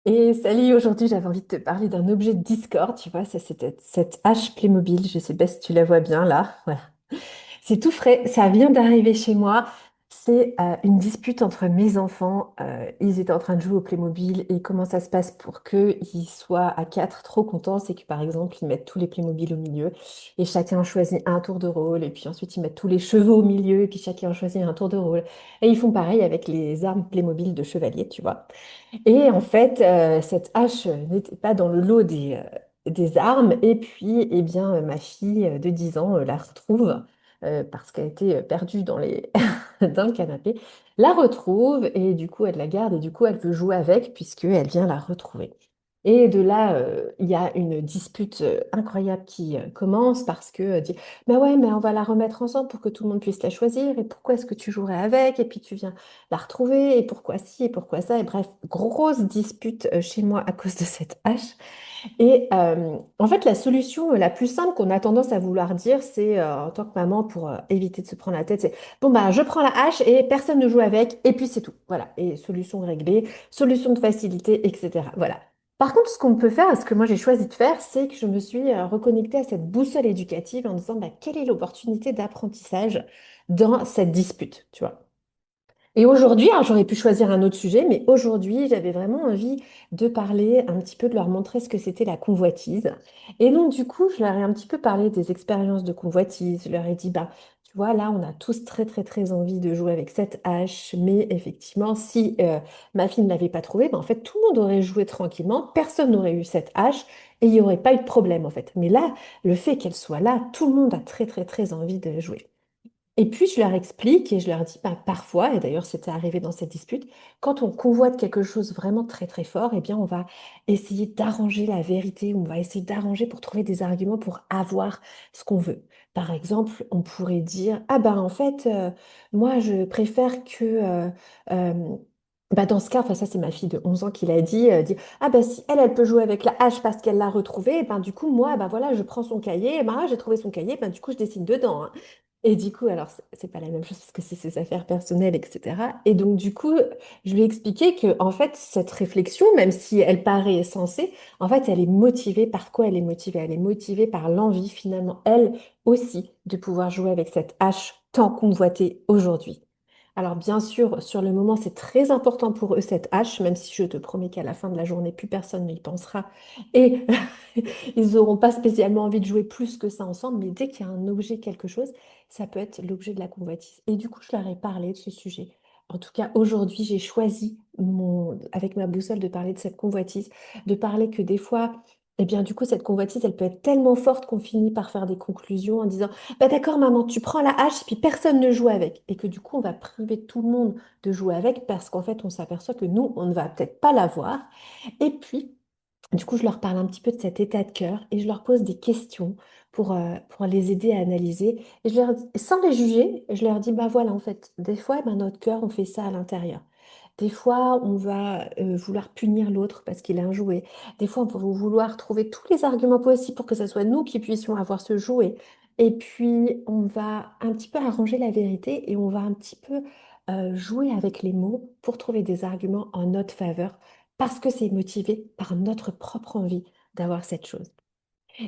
Et salut, aujourd'hui j'avais envie de te parler d'un objet de Discord, tu vois, ça c'était cette hache Playmobil, je sais pas si tu la vois bien là, voilà. C'est tout frais, ça vient d'arriver chez moi. C'est une dispute entre mes enfants. Ils étaient en train de jouer au Playmobil et comment ça se passe pour qu'ils soient à quatre trop contents, c'est que par exemple, ils mettent tous les Playmobil au milieu et chacun choisit un tour de rôle et puis ensuite ils mettent tous les chevaux au milieu et puis chacun choisit un tour de rôle. Et ils font pareil avec les armes Playmobil de chevalier, tu vois. Et en fait, cette hache n'était pas dans le lot des armes. Et puis, eh bien, ma fille de 10 ans la retrouve parce qu'elle était perdue dans le canapé, la retrouve et du coup, elle la garde et du coup, elle veut jouer avec puisqu'elle vient la retrouver. Et de là, il y a une dispute incroyable qui commence parce que dit, bah ouais, mais on va la remettre ensemble pour que tout le monde puisse la choisir. Et pourquoi est-ce que tu jouerais avec? Et puis tu viens la retrouver, et pourquoi ci, et pourquoi ça, et bref, grosse dispute chez moi à cause de cette hache. Et en fait, la solution la plus simple qu'on a tendance à vouloir dire, c'est en tant que maman, pour éviter de se prendre la tête, c'est bon, bah, je prends la hache et personne ne joue avec, et puis c'est tout. Voilà, et solution réglée, solution de facilité, etc. Voilà. Par contre, ce qu'on peut faire, ce que moi j'ai choisi de faire, c'est que je me suis reconnectée à cette boussole éducative en disant bah, quelle est l'opportunité d'apprentissage dans cette dispute, tu vois. Et aujourd'hui, alors j'aurais pu choisir un autre sujet, mais aujourd'hui, j'avais vraiment envie de parler un petit peu, de leur montrer ce que c'était la convoitise. Et donc, du coup, je leur ai un petit peu parlé des expériences de convoitise. Je leur ai dit, bah, tu vois, là, on a tous très, très, très envie de jouer avec cette hache, mais effectivement, si ma fille ne l'avait pas trouvée, bah, en fait, tout le monde aurait joué tranquillement, personne n'aurait eu cette hache et il n'y aurait pas eu de problème, en fait. Mais là, le fait qu'elle soit là, tout le monde a très, très, très envie de jouer. Et puis, je leur explique et je leur dis, bah, parfois, et d'ailleurs c'était arrivé dans cette dispute, quand on convoite quelque chose vraiment très très fort, eh bien, on va essayer d'arranger la vérité, on va essayer d'arranger pour trouver des arguments pour avoir ce qu'on veut. Par exemple, on pourrait dire, ah ben en fait, moi je préfère que... euh, bah dans ce cas, enfin ça c'est ma fille de 11 ans qui l'a dit, ah ben si elle, elle peut jouer avec la hache parce qu'elle l'a retrouvée, ben du coup moi, ben voilà, je prends son cahier, ben j'ai trouvé son cahier, ben du coup je dessine dedans, hein. Et du coup, alors, c'est pas la même chose parce que c'est ses affaires personnelles, etc. Et donc, du coup, je lui ai expliqué que, en fait, cette réflexion, même si elle paraît sensée, en fait, elle est motivée par quoi elle est motivée? Elle est motivée par l'envie, finalement, elle aussi, de pouvoir jouer avec cette hache tant convoitée aujourd'hui. Alors, bien sûr, sur le moment, c'est très important pour eux, cette hache, même si je te promets qu'à la fin de la journée, plus personne n'y pensera. Et ils n'auront pas spécialement envie de jouer plus que ça ensemble, mais dès qu'il y a un objet, quelque chose, ça peut être l'objet de la convoitise. Et du coup, je leur ai parlé de ce sujet. En tout cas, aujourd'hui, j'ai choisi avec ma boussole de parler de cette convoitise, de parler que des fois, eh bien, du coup, cette convoitise, elle peut être tellement forte qu'on finit par faire des conclusions en disant, bah d'accord, maman, tu prends la hache, et puis personne ne joue avec. Et que du coup, on va priver tout le monde de jouer avec parce qu'en fait, on s'aperçoit que nous, on ne va peut-être pas l'avoir. Et puis, du coup, je leur parle un petit peu de cet état de cœur et je leur pose des questions pour les aider à analyser. Et sans les juger, je leur dis, bah voilà, en fait, des fois, ben, notre cœur, on fait ça à l'intérieur. Des fois, on va vouloir punir l'autre parce qu'il a un jouet. Des fois, on va vouloir trouver tous les arguments possibles pour que ce soit nous qui puissions avoir ce jouet. Et puis, on va un petit peu arranger la vérité et on va un petit peu jouer avec les mots pour trouver des arguments en notre faveur parce que c'est motivé par notre propre envie d'avoir cette chose.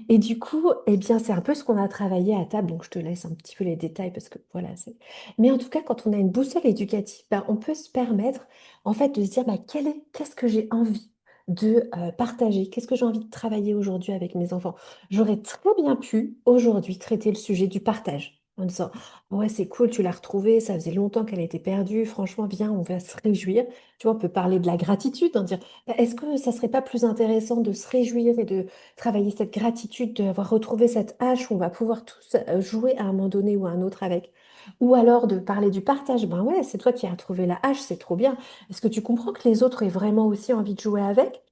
Et du coup, eh bien, c'est un peu ce qu'on a travaillé à table, donc je te laisse un petit peu les détails parce que voilà, c'est... Mais en tout cas, quand on a une boussole éducative, ben, on peut se permettre en fait de se dire bah, qu'est-ce que j'ai envie de partager, qu'est-ce que j'ai envie de travailler aujourd'hui avec mes enfants. J'aurais très bien pu aujourd'hui traiter le sujet du partage en disant ouais, c'est cool, tu l'as retrouvée, ça faisait longtemps qu'elle était perdue, franchement, viens, on va se réjouir. Tu vois, on peut parler de la gratitude, en dire bah, est-ce que ça serait pas plus intéressant de se réjouir et de travailler cette gratitude d'avoir retrouvé cette hache où on va pouvoir tous jouer à un moment donné ou à un autre avec. Ou alors de parler du partage. Ben ouais, c'est toi qui as retrouvé la hache, c'est trop bien. Est-ce que tu comprends que les autres aient vraiment aussi envie de jouer avec?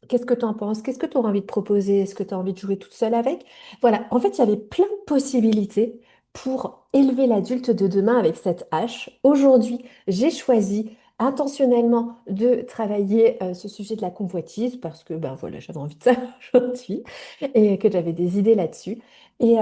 Qu'est-ce que tu en penses? Qu'est-ce que tu auras envie de proposer? Est-ce que tu as envie de jouer toute seule avec? Voilà, en fait, il y avait plein de possibilités pour élever l'adulte de demain avec cette hache. Aujourd'hui, j'ai choisi intentionnellement de travailler ce sujet de la convoitise parce que ben voilà, j'avais envie de ça aujourd'hui et que j'avais des idées là-dessus. Et,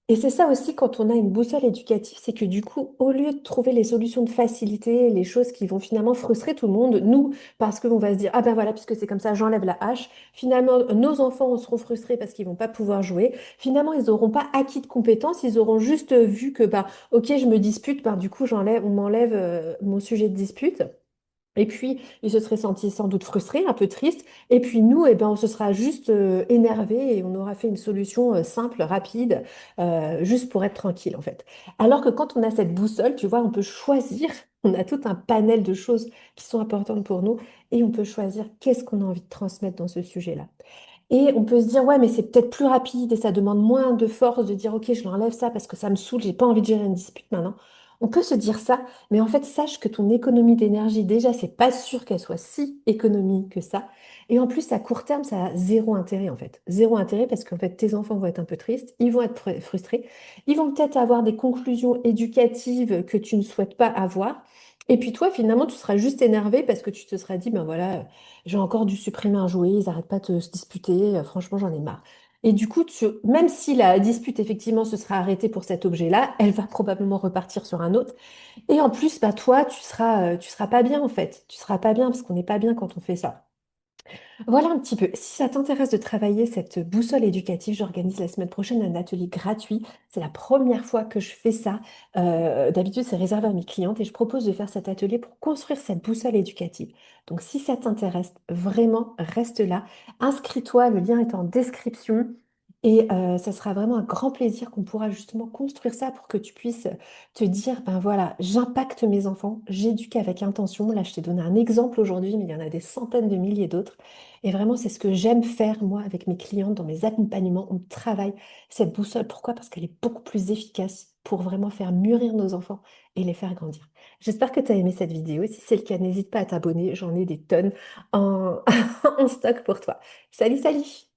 Et c'est ça aussi quand on a une boussole éducative, c'est que du coup, au lieu de trouver les solutions de facilité, les choses qui vont finalement frustrer tout le monde, nous, parce qu'on va se dire, ah ben voilà, puisque c'est comme ça, j'enlève la hache, finalement, nos enfants seront frustrés parce qu'ils vont pas pouvoir jouer, finalement, ils n'auront pas acquis de compétences, ils auront juste vu que, bah, ok, je me dispute, bah, du coup, on m'enlève mon sujet de dispute. Et puis, il se serait senti sans doute frustré, un peu triste. Et puis nous, eh ben, on se sera juste énervé et on aura fait une solution simple, rapide, juste pour être tranquille, en fait. Alors que quand on a cette boussole, tu vois, on peut choisir. On a tout un panel de choses qui sont importantes pour nous et on peut choisir qu'est-ce qu'on a envie de transmettre dans ce sujet-là. Et on peut se dire, ouais, mais c'est peut-être plus rapide et ça demande moins de force de dire, ok, je l'enlève ça parce que ça me saoule, j'ai pas envie de gérer une dispute maintenant. On peut se dire ça, mais en fait, sache que ton économie d'énergie, déjà, c'est pas sûr qu'elle soit si économie que ça. Et en plus, à court terme, ça a zéro intérêt, en fait. Zéro intérêt parce qu'en fait, tes enfants vont être un peu tristes, ils vont être frustrés, ils vont peut-être avoir des conclusions éducatives que tu ne souhaites pas avoir. Et puis toi, finalement, tu seras juste énervé parce que tu te seras dit, ben voilà, j'ai encore dû supprimer un jouet, ils n'arrêtent pas de se disputer, franchement, j'en ai marre. Et du coup, même si la dispute, effectivement, se sera arrêtée pour cet objet-là, elle va probablement repartir sur un autre. Et en plus, bah, toi, tu seras pas bien, en fait. Tu seras pas bien parce qu'on n'est pas bien quand on fait ça. Voilà un petit peu. Si ça t'intéresse de travailler cette boussole éducative, j'organise la semaine prochaine un atelier gratuit. C'est la première fois que je fais ça. D'habitude, c'est réservé à mes clientes et je propose de faire cet atelier pour construire cette boussole éducative. Donc, si ça t'intéresse, vraiment, reste là. Inscris-toi, le lien est en description. Et ça sera vraiment un grand plaisir qu'on pourra justement construire ça pour que tu puisses te dire, ben voilà, j'impacte mes enfants, j'éduque avec intention. Là, je t'ai donné un exemple aujourd'hui, mais il y en a des centaines de milliers d'autres. Et vraiment, c'est ce que j'aime faire, moi, avec mes clientes, dans mes accompagnements. On travaille cette boussole. Pourquoi? Parce qu'elle est beaucoup plus efficace pour vraiment faire mûrir nos enfants et les faire grandir. J'espère que tu as aimé cette vidéo. Si c'est le cas, n'hésite pas à t'abonner. J'en ai des tonnes en, en stock pour toi. Salut, salut!